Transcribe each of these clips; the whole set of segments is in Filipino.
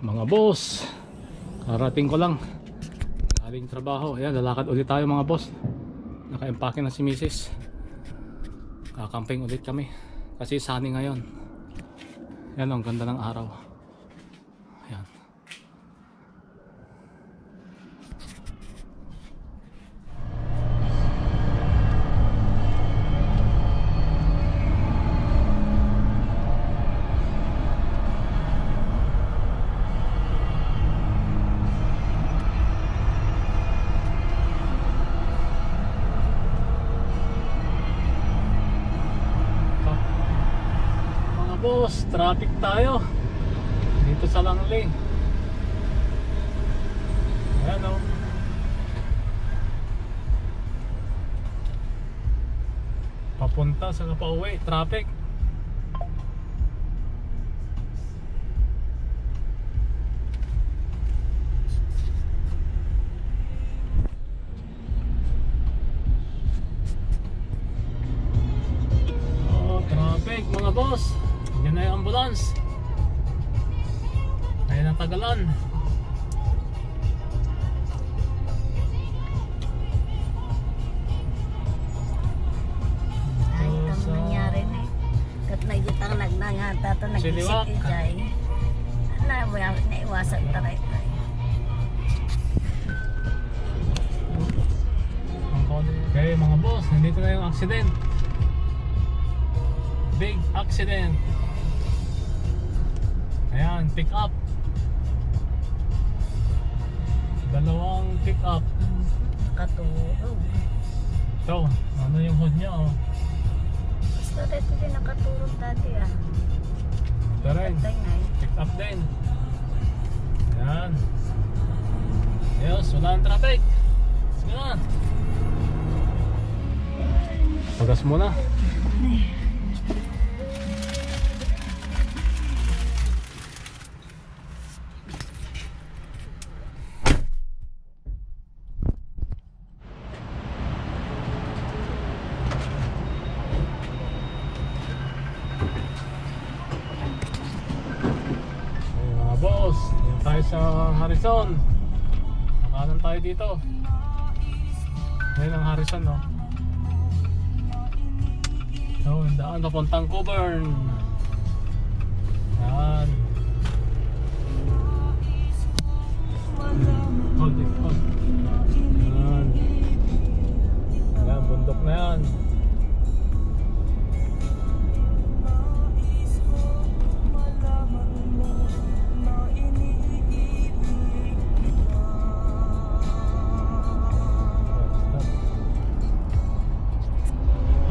Mga boss, karating ko lang galing trabaho. Ayan, lalakad ulit tayo mga boss. Naka-empake na si Mrs. Kakamping ulit kami kasi sunny ngayon. Ayan, ang ganda ng araw. Ayan. Boss, traffic tayo dito sa Langley. Ayan o. Papunta sa pauwi, traffic. Oh, traffic mga boss. Yan na yung ambulance. Ayan ang tagalan. Ay, ito nangyari na eh. Kat na yutang nagnangata ito, nag-isip ijay. Naiwasan taray tayo. Okay mga boss, nandito na yung accident. Big accident. Ayan, pick up. Dalawang pick up. Nakatulog. Ito, ano yung hood niya oh. Basta dito din nakatulog dati ah. Ito rin, pick up din. Ayan. Ayos, wala ang traffic. Sige na. Pagas muna. Boss, yan tayo sa Harrison. Nakanan tayo dito. Yan ang Harrison no. So, daan papuntang Coburn. Yan. Hold it, hold. Yan. Yan, bundok na yan.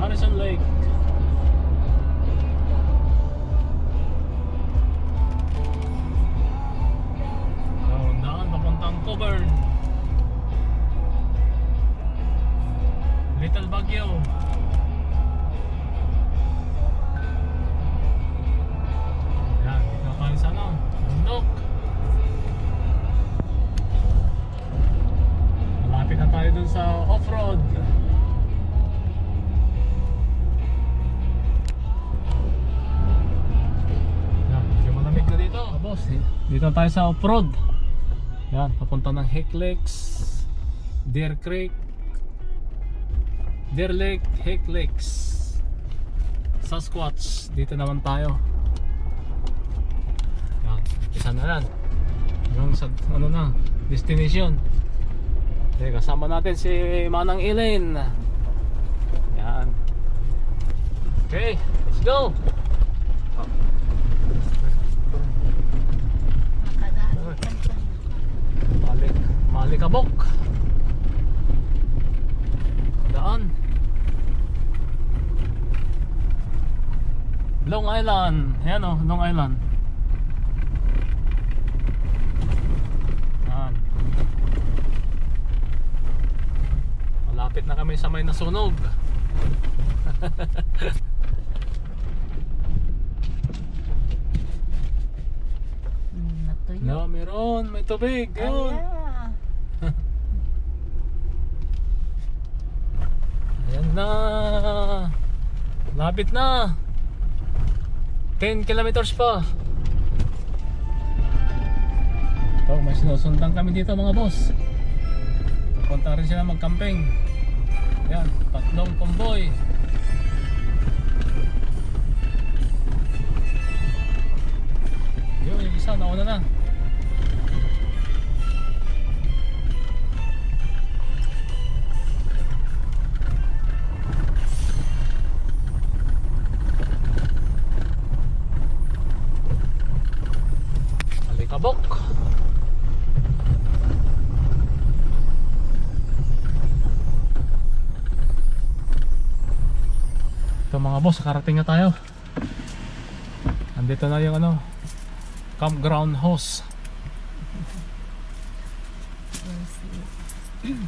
Harrison Lake. Daan papuntang Coburn. Little Baguio. Yan, dito na tayo sa ano, bundok. Malapit na tayo dun sa off-road. Dito tayo sa off-road. Yan, papunta ng Hake Lakes, Deer Creek, Deer Lake, Hake Lakes, Sasquatch. Dito naman tayo. Yan, isa na yan. Hanggang sa ano na, destination. Okay, kasama natin si Manang Elaine. Yan. Okay, let's go. Malikabok daan Long Island. Ayan o, Long Island. Ayan. Malapit na kami sa may nasunog. No, meron, may tubig. Yun. Ayan na. Lapit na. 10 kilometers pa. May sinusundan kami dito mga boss. Napunta rin sila mag-camping. Yan, tatlong convoy. Yun, yung isa, nauna na. Alikabok. Ito mga boss, karating na tayo. Andito na yung ano, campground host.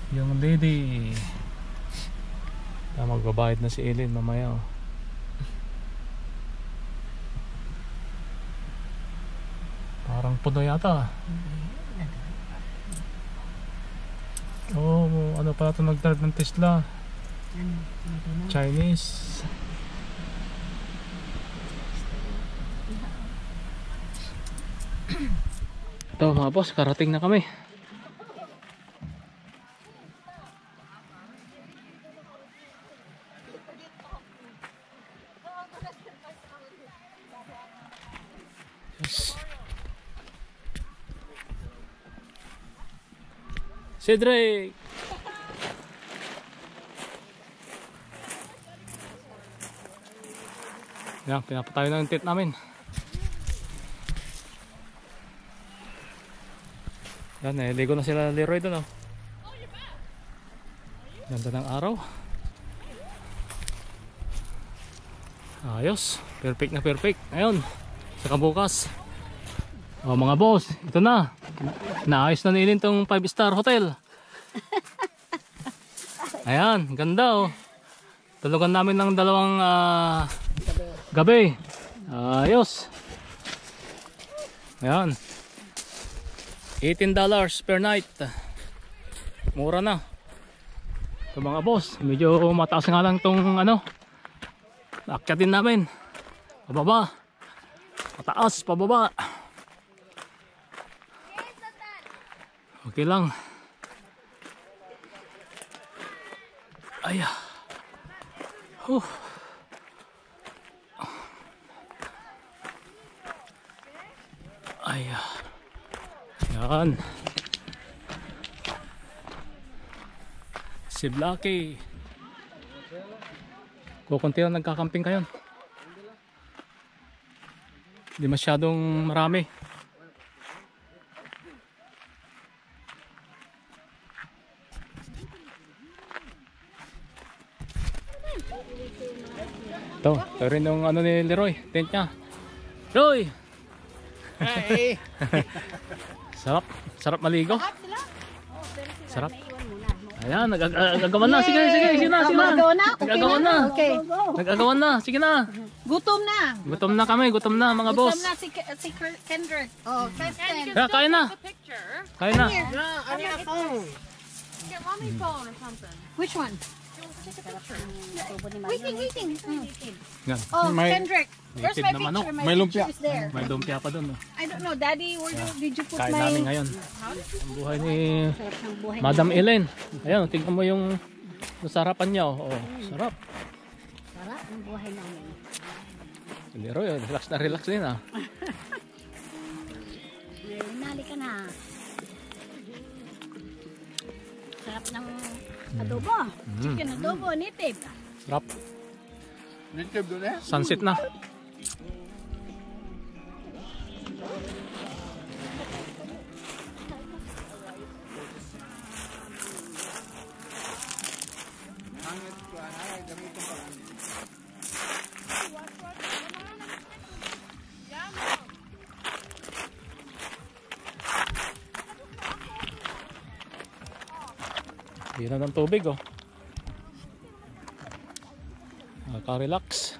Yung lady. Magbabayad na si Eileen mamaya. Parang puno yata. Oh, ano pala ito nag-drive ng Tesla? Chinese. Ito mga boss, karating na kami. Yes. Cedric! Yan, pinapatayo na yung tent namin. Yan, ligo na sila Leroy doon, oh. Ganda ng araw. Ayos, perfect na perfect. Ayun, saka bukas. Oh mga boss, ito na. Naayos na nilin tong 5-star hotel. Ayan, ganda oh. Tulugan namin ng 2 gabi. Ayos. Ayan. $18 per night. Mura na. Ito mga boss, medyo mataas nga lang tong ano. Naakyatin namin. Pababa. Mataas, pababa. Okay lang. Ay. Ay. Yan. Si Blacky. Kukunti lang nagkakamping kayo. Hindi masyadong marami. Ito rin yung ano ni Leroy, tent niya. Roy! Hey. Sarap, sarap maligo. Sarap. Ayan, nagagawan na. Sige, sina. Nagagawan na. Okay. Nagagawan na, sige na. Gutom na. Gutom na kami, gutom na mga boss. Gutom na si Kendrick. Oh, Kristen. Kaya, kain na. Kain na. I need a phone. Get mommy phone or something. Which one? Waiting. Yan. Oh, May- Kendrick. Where's Native my na manok. picture? May lumpia. picture is there. May lumpia pa dun. Oh. I don't know, Daddy, where did you put Kain my... namin ngayon. Ang buhay ni Sarap ng buhay Madam namin. Ellen. Ayan, tignan mo yung sarapan niya. Oh, sarap. Sarap ng buhay namin. Si Leroy, relax na relax din ah. Nali ka na. Sarap ng adobo. Chicken adobo, native. Sarap. YouTube doon eh. Sunset na. Hira ng tubig oh. Nakaka-relax.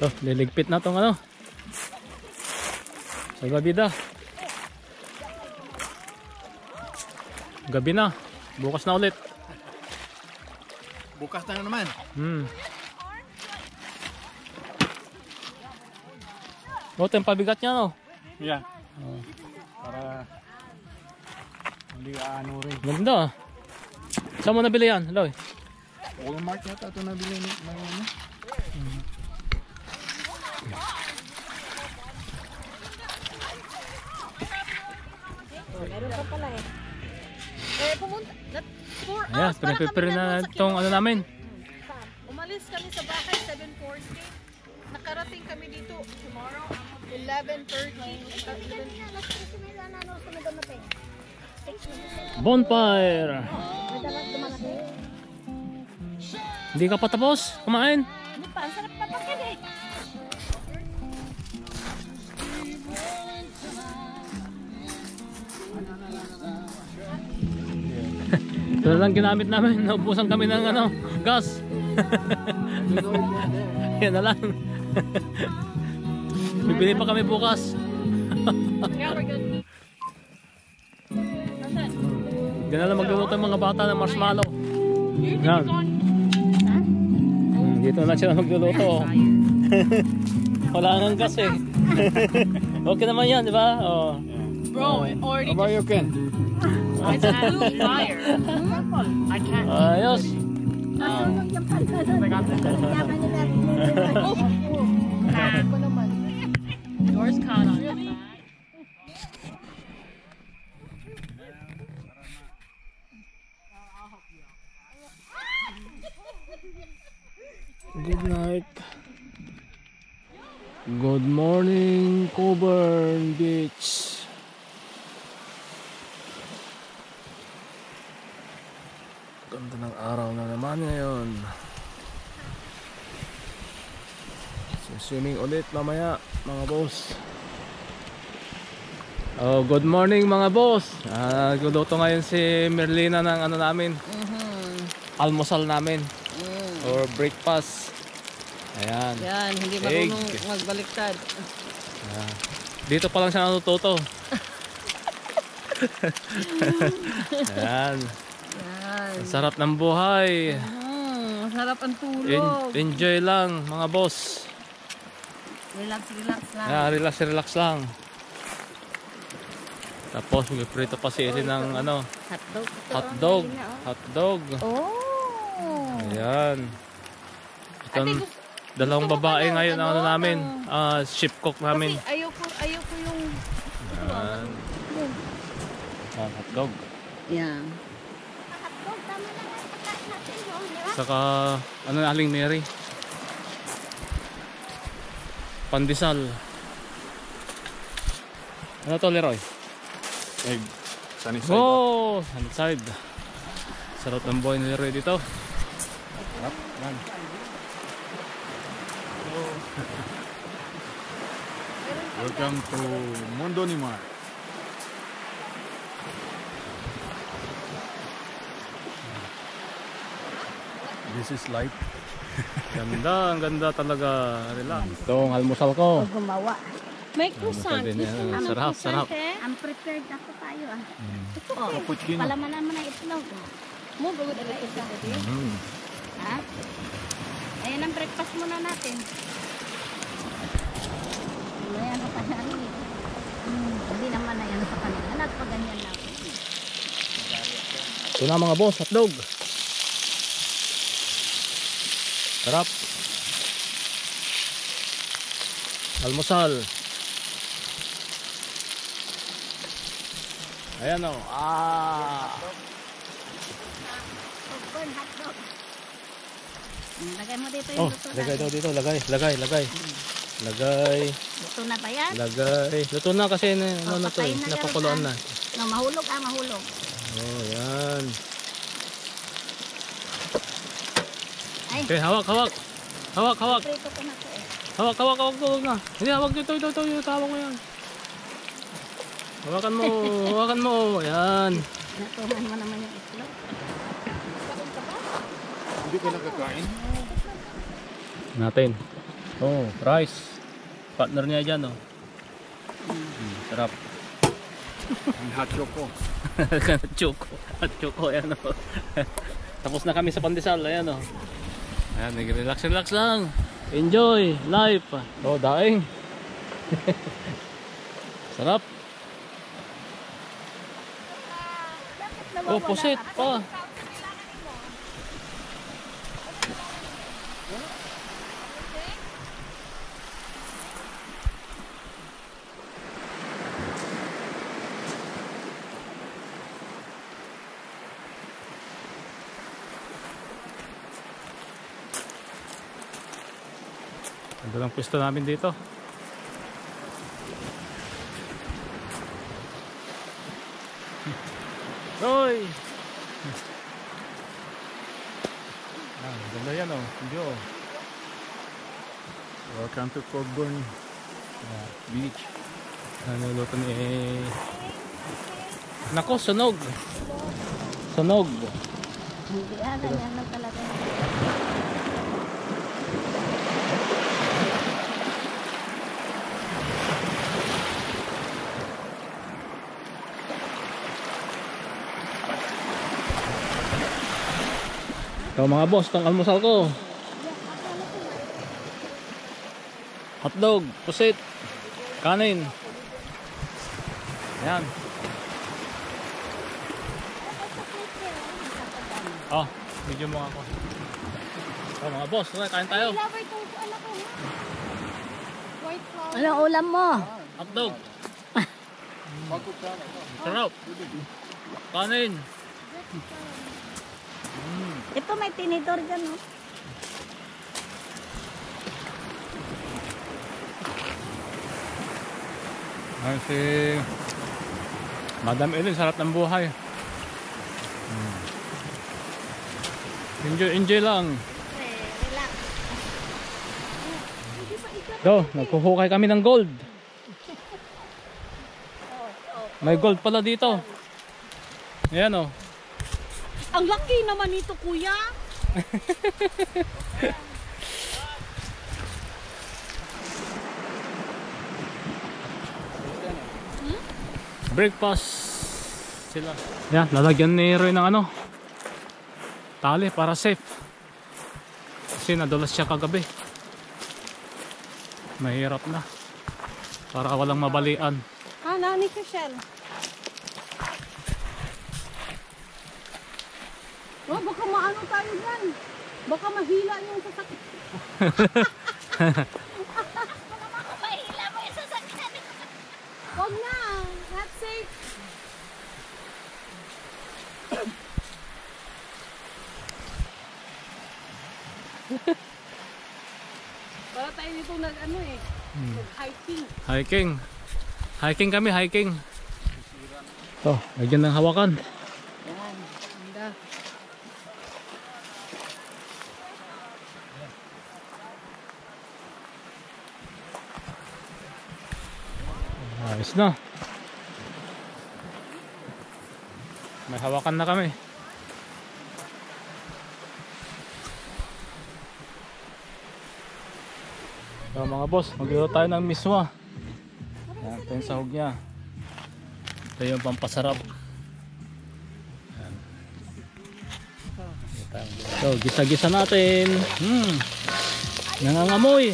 Ito, liligpit na tong ano. Salbabida. Gabi na. Bukas na ulit. Bukas na naman. O, ito yung pabigat niya, no? Yeah. Para hindi ano rin. Ganda ah. Saan mo nabili yan? Hello. Walmart yata ito nabili ng ano. Meron ka pala eh. Eh, pumunta. For Ayan, us, para kami pinipipiri na nandun sa itong ano namin. Umalis kami sa bahay 7:40. Nakarating kami dito tomorrow 11:30. Bonfire! Hindi ka pa tapos? Kumain? Hindi pa, ang sarap papakin eh. Ito na lang ginamit namin. Naubusan kami ng ano, gas. Yan na lang. Bibili pa kami bukas. Yeah, we're good. Diyan na lang magluluto yung mga bata ng marshmallow. Yan. Dito na sila magluluto. Wala nang gas eh. Okay naman yan, di ba? Oh. Bro, it already How about you, Ken? it's blue fire. I can't. Ayos. Nasunog yung pantalon. Yaman nila. Yours caught on the back. Good night. Good morning, Coburn Beach. Ganda ng araw na naman ngayon. So, swimming ulit mamaya, mga boss. Oh, good morning mga boss. Nagluluto ngayon si Merlina ng ano namin. Almusal namin. Or breakfast. Ayan. Yan, hindi Egg. marunong magbaliktad. Dito pa lang siya natututo. Ayan. Yan. Ang sarap ng buhay. Sarap ang tulog. Enjoy lang mga boss. Relax, relax lang. Ayan, relax, relax lang. Tapos mag-prito pa si Ellie ng ano, Hotdog. hotdog. Hotdog. Oh. Ayan. Itong dalawang babae ngayon ang ano namin, ship cook namin. Kasi ayoko yung... Ayan. Hotdog. Yan. Saka, ano na Aling Mary? Pandesal. Ano to, Leroy? Egg. Sunny side up. Oh! Sunny side. Sarap ng boy ni Leroy dito. Up. Yan. Welcome to Mundo ni Mar. This is life. Ganda, ang ganda talaga. Relax. Ito ang almusal ko. Gumawa. May croissant. Sarap, sarap. I'm prepared ako tayo ah. Ito oh. Cappuccino. Palamanan mo na itlog. Mo bagod na isa. Ha? Ayan ang breakfast muna natin. Ayan ano pa yan. Hindi naman na yan sa kanila. Nagpaganyan lang. Ito na mga boss, hotdog. Sarap. Almusal. Ayan o. Popcorn, hotdog. Lagay mo dito yung Oh, luto lagay natin. daw dito. Lagay. Lagay. Luto na ba yan? Lagay. Luto na kasi ano na to eh. patayin na yan, Napakuluan na. No, mahulog mahulog. Oh, yan. Ay, Okay, hawak. prito ko na to eh. Hawak na. Hindi, hawak dito. Hawak mo yan. Hawakan mo. Yan. Natuhan mo naman yung itlog. Hindi ka nakakain? Natin. Oh, rice. Partner niya dyan, oh. Sarap. And hot choco. Choco. At choco, ayan, oh. Tapos na kami sa pandesal, ayan, oh. Ayan, nag-relax lang. Enjoy life. Oh, daing. Sarap. Oh, pusit pa. Ganda lang pwesto namin dito. Hoy! Ganda yan, oh. Video. Welcome to Cockburn Beach. Ano luto ni... Nako, sunog! Sunog! Hindi ganyan lang talaga. Ito mga boss, itong almusal ko. Hotdog, pusit, kanin. Ayan. Oh, video mo ako. Oh mga boss, kain tayo. Anong ulam mo? Hotdog. Sarap. Kanin. Ito may tinidor dyan, no? Ay, si Madam Ellen, sarap ng buhay. Enjoy lang. Relax. Do, naghuhukay kami ng gold. May gold pala dito. Ayan, oh. Ang laki naman nito, kuya. Breakfast sila. Yan, lalagyan ni Roy ng ano, tali para safe. Kasi nadulas siya kagabi. Mahirap na. Para walang mabalian. Ah, nani ka, Shell? Oh, baka maano tayo dyan. Baka mahila yung sasakyan. Baka mahila mo yung sasakyan. Huwag na. Not safe. Para tayo dito nag-ano eh. Nag-hiking. Hiking kami, hiking. To, lagyan ng hawakan. Yan. Ganda. Ayos na. May hawakan na kami. So mga boss, magluluto tayo ng miswa. Yan, ito yung sahog niya. Ito yung pampasarap. Yan. So, gisa-gisa natin. Nangangamoy.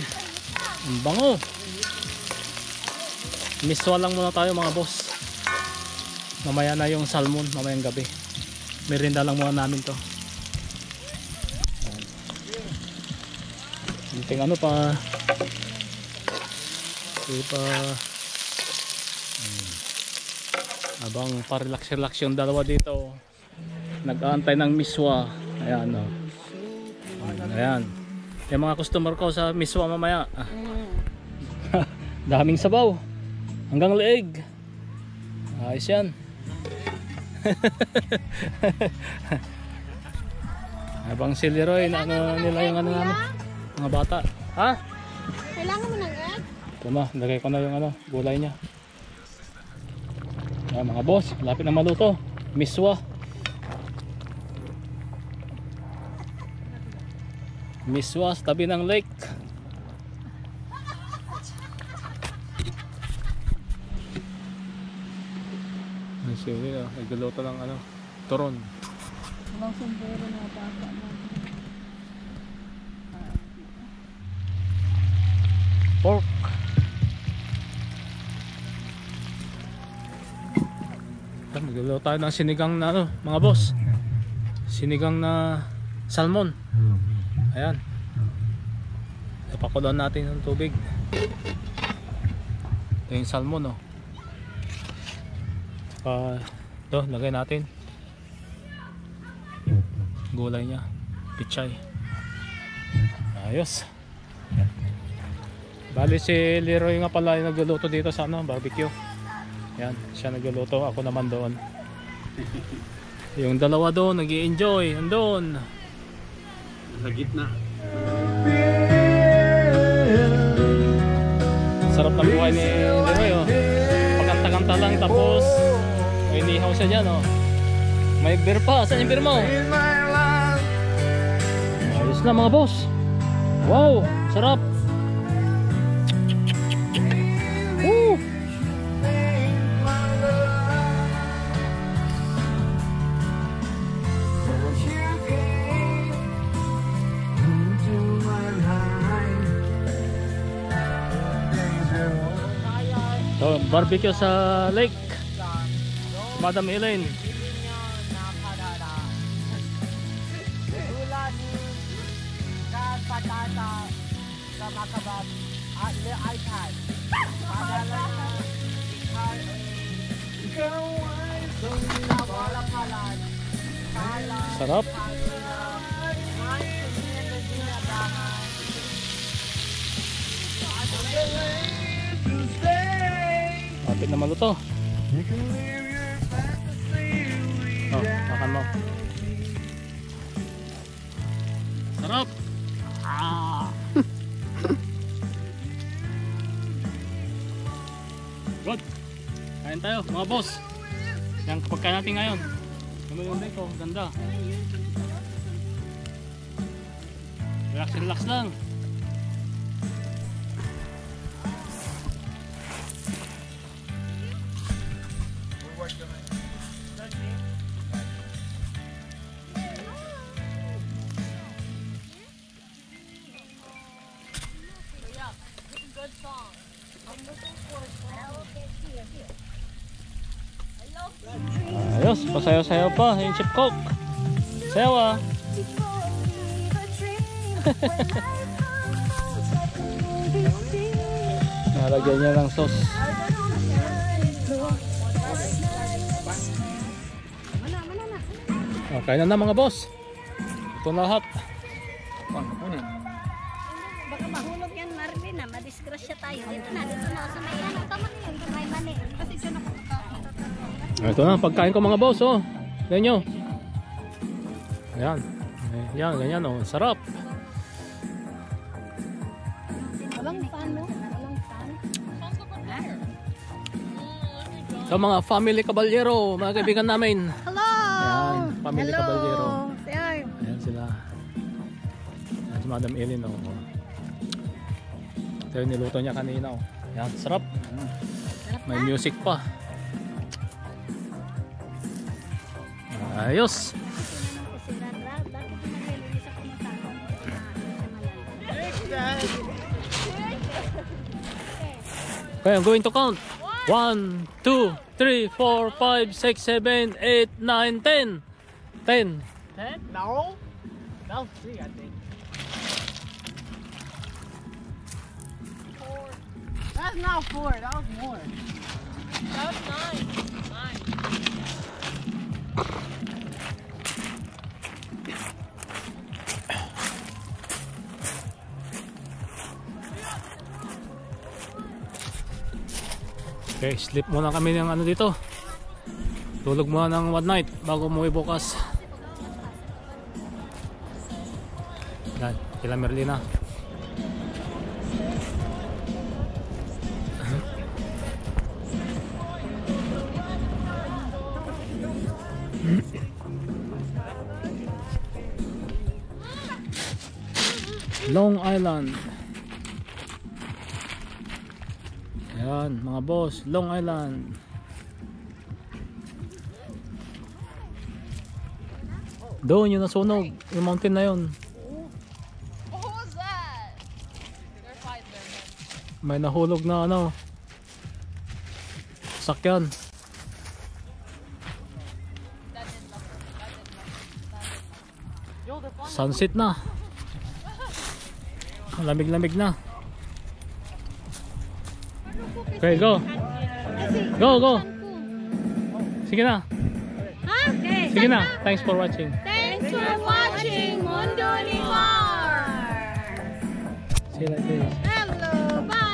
Ang bango. Miswa lang muna tayo mga boss. Mamaya na yung salmon, mamayang gabi. Merinda lang muna namin to. Hinting ano pa. Pa habang pa-relax yung dalawa dito, nag-aantay ng miswa. Ayan, oh. Ayan. Yung mga customer ko sa miswa mamaya. Daming sabaw hanggang leeg. Ayos yan. Habang si Leroy na ano nila yung ano namin, mga bata. Ha? Kailangan mo ng egg? Ito na, lagay ko na yung ano, gulay niya. Ayan, mga boss, malapit na maluto. Miswa. Miswa sa tabi ng lake. Sili, nagluluto ng ano, turon. Walang sombrero na bata mo. Pork. Nagluluto tayo ng sinigang na ano, mga boss. Sinigang na salmon. Ayan. Ipakuloan natin ng tubig. Ito yung salmon, oh. Ito, lagay natin gulay niya, pichay. Ayos. Bali si Leroy nga pala yung nagluluto dito sa ano, barbecue. Yan, siya nagluluto, ako naman doon. Yung dalawa doon nag-i-enjoy, andun Sa gitna. sarap ng buhay ni Leroy, oh. Pagkanta-kanta lang tapos may nihaw siya dyan, oh. May beer pa, saan yung beer mo? Ayos na mga boss. Wow, sarap. Woo! So, barbecue sa lake. Madam Elaine. Sarap. Kapit na maluto. Oh, makan mo. Sarap. Good. Kain tayo mga boss. Yan pagkain natin ngayon. Yung ko, ganda. Relax, relax lang. Ayos, pasayaw-sayaw pa yung chip coke. Sayaw, ah. Nalagyan niya ng sauce. Okay na mga boss. Ito na lahat. Baka mahulog yan, Marvin, na madisgrasya tayo. Dito na sa may ano, tama na yun, sa may mani. Kasi dyan ako ito na, pagkain ko mga boss, oh. Tignan nyo. Ayan. Ayan, ganyan, oh. Sarap. walang pan, no? Walang pan. Sa mga family Caballero, mga kaibigan namin. Hello! Ayan, family Caballero. Ayan. Ayan sila. Ayan si Madam Ellen, oh. Ito yung niluto niya kanina, oh. Ayan, sarap. May music pa. Ayos. Okay, I'm going to count. 1, 2, 3, 4, 5, 6, 7, 8, 9, 10. 10. 10? No. That was 3, I think. 4. That's not 4. That was more. That was 9. 9. Okay, sleep muna kami ng ano dito. Tulog muna ng one night bago umuwi bukas. Yan, kila Merlina. Long Island. Ayan, mga boss, Long Island. Doon, yung nasunog. Yung mountain na yun. What was that? They're fine, they're fine. May nahulog na ano. Sakyan. Sunset na. Lamig-lamig na. Okay, go. Go, go. Sige na. Okay. Sige na. Thanks for watching. Thanks for watching Mundo ni Mar. See you later. Hello, bye.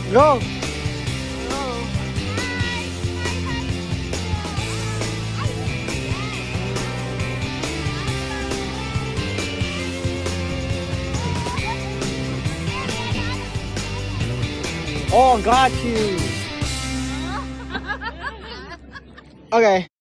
Go! Oh, got you. Okay.